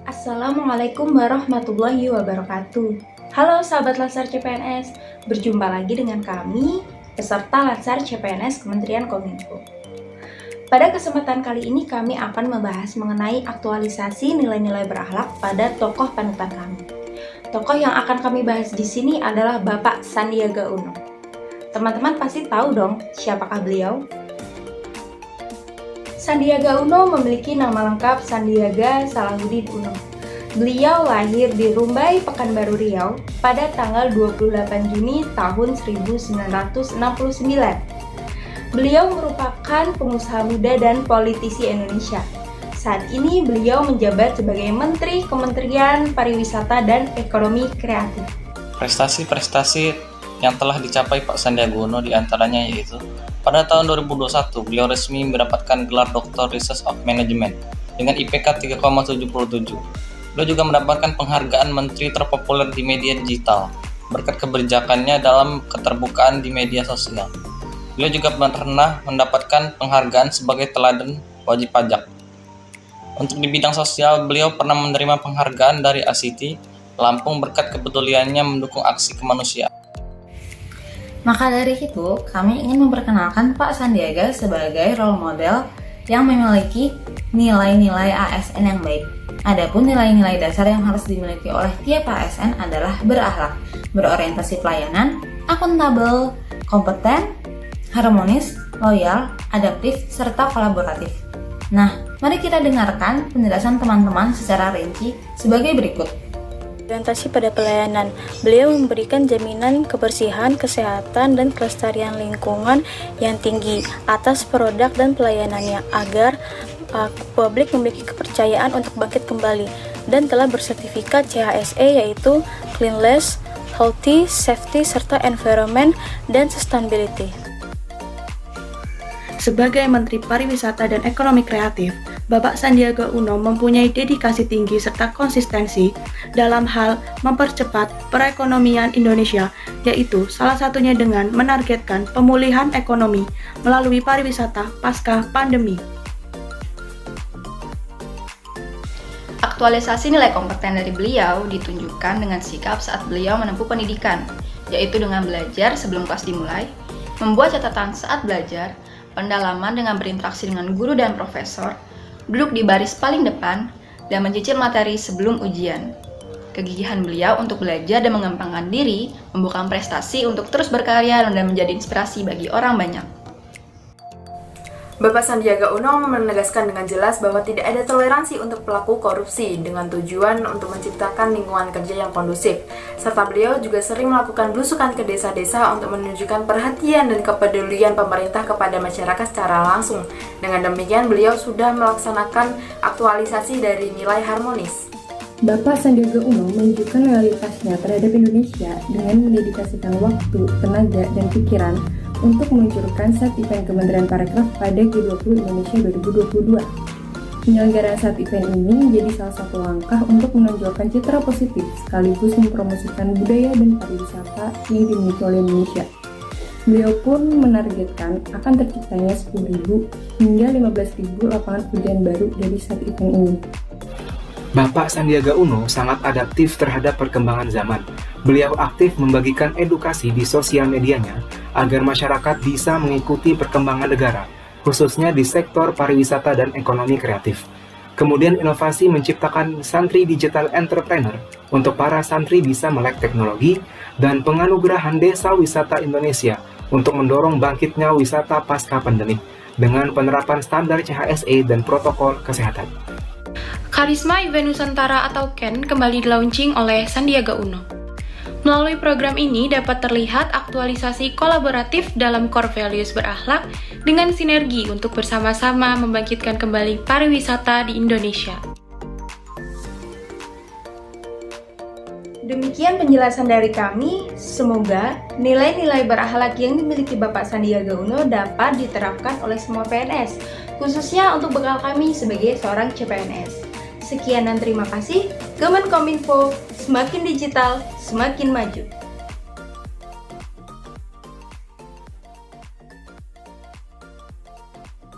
Assalamualaikum warahmatullahi wabarakatuh. Halo sahabat Lansar CPNS, berjumpa lagi dengan kami, peserta Lansar CPNS Kementerian Kominfo. Pada kesempatan kali ini kami akan membahas mengenai aktualisasi nilai-nilai berakhlak pada tokoh panutan kami. Tokoh yang akan kami bahas di sini adalah Bapak Sandiaga Uno. Teman-teman pasti tahu dong siapakah beliau? Sandiaga Uno memiliki nama lengkap Sandiaga Salahuddin Uno. Beliau lahir di Rumbai, Pekanbaru Riau pada tanggal 28 Juni tahun 1969. Beliau merupakan pengusaha muda dan politisi Indonesia. Saat ini beliau menjabat sebagai Menteri Kementerian Pariwisata dan Ekonomi Kreatif. Prestasi-prestasi yang telah dicapai Pak Sandiaga Uno diantaranya yaitu pada tahun 2021 beliau resmi mendapatkan gelar Dr. Research of Management dengan IPK 3,77. Beliau juga mendapatkan penghargaan Menteri terpopuler di media digital berkat kebijakannya dalam keterbukaan di media sosial. Beliau juga pernah mendapatkan penghargaan sebagai teladan wajib pajak. Untuk di bidang sosial, beliau pernah menerima penghargaan dari ACT Lampung berkat kepeduliannya mendukung aksi kemanusiaan. Maka dari itu, kami ingin memperkenalkan Pak Sandiaga sebagai role model yang memiliki nilai-nilai ASN yang baik. Adapun nilai-nilai dasar yang harus dimiliki oleh tiap ASN adalah berakhlak, berorientasi pelayanan, akuntabel, kompeten, harmonis, loyal, adaptif, serta kolaboratif. Nah, mari kita dengarkan penjelasan teman-teman secara rinci sebagai berikut. Orientasi pada pelayanan, beliau memberikan jaminan kebersihan, kesehatan, dan kelestarian lingkungan yang tinggi atas produk dan pelayanannya agar publik memiliki kepercayaan untuk bangkit kembali dan telah bersertifikat CHSE yaitu Cleanliness, Healthy, Safety, serta Environment dan Sustainability. Sebagai Menteri Pariwisata dan Ekonomi Kreatif, Bapak Sandiaga Uno mempunyai dedikasi tinggi serta konsistensi dalam hal mempercepat perekonomian Indonesia, yaitu salah satunya dengan menargetkan pemulihan ekonomi melalui pariwisata pasca pandemi. Aktualisasi nilai kompeten dari beliau ditunjukkan dengan sikap saat beliau menempuh pendidikan, yaitu dengan belajar sebelum kelas dimulai, membuat catatan saat belajar, pendalaman dengan berinteraksi dengan guru dan profesor, duduk di baris paling depan, dan mencicil materi sebelum ujian. Kegigihan beliau untuk belajar dan mengembangkan diri membuahkan prestasi untuk terus berkarya dan menjadi inspirasi bagi orang banyak. Bapak Sandiaga Uno menegaskan dengan jelas bahwa tidak ada toleransi untuk pelaku korupsi dengan tujuan untuk menciptakan lingkungan kerja yang kondusif. Serta beliau juga sering melakukan belusukan ke desa-desa untuk menunjukkan perhatian dan kepedulian pemerintah kepada masyarakat secara langsung. Dengan demikian, beliau sudah melaksanakan aktualisasi dari nilai harmonis. Bapak Sandiaga Uno menunjukkan loyalitasnya terhadap Indonesia dengan mendedikasikan waktu, tenaga, dan pikiran untuk meluncurkan saat event Kementerian Parekraf pada G20 Indonesia 2022. Penyelenggaraan saat event ini menjadi salah satu langkah untuk menonjolkan citra positif sekaligus mempromosikan budaya dan pariwisata yang dimiliki oleh Indonesia. Beliau pun menargetkan akan terciptanya 10.000 hingga 15.000 lapangan pekerjaan baru dari saat event ini. Bapak Sandiaga Uno sangat adaptif terhadap perkembangan zaman. Beliau aktif membagikan edukasi di sosial medianya agar masyarakat bisa mengikuti perkembangan negara, khususnya di sektor pariwisata dan ekonomi kreatif. Kemudian inovasi menciptakan Santri Digital Entrepreneur untuk para santri bisa melek teknologi dan penganugerahan Desa Wisata Indonesia untuk mendorong bangkitnya wisata pasca pandemi dengan penerapan standar CHSE dan protokol kesehatan. Karisma Event Nusantara atau KEN kembali di-launching oleh Sandiaga Uno. Melalui program ini dapat terlihat aktualisasi kolaboratif dalam core values berakhlak dengan sinergi untuk bersama-sama membangkitkan kembali pariwisata di Indonesia. Demikian penjelasan dari kami, semoga nilai-nilai berakhlak yang dimiliki Bapak Sandiaga Uno dapat diterapkan oleh semua PNS, khususnya untuk bekal kami sebagai seorang CPNS. Sekian dan terima kasih. Kemenkominfo, semakin digital, semakin maju.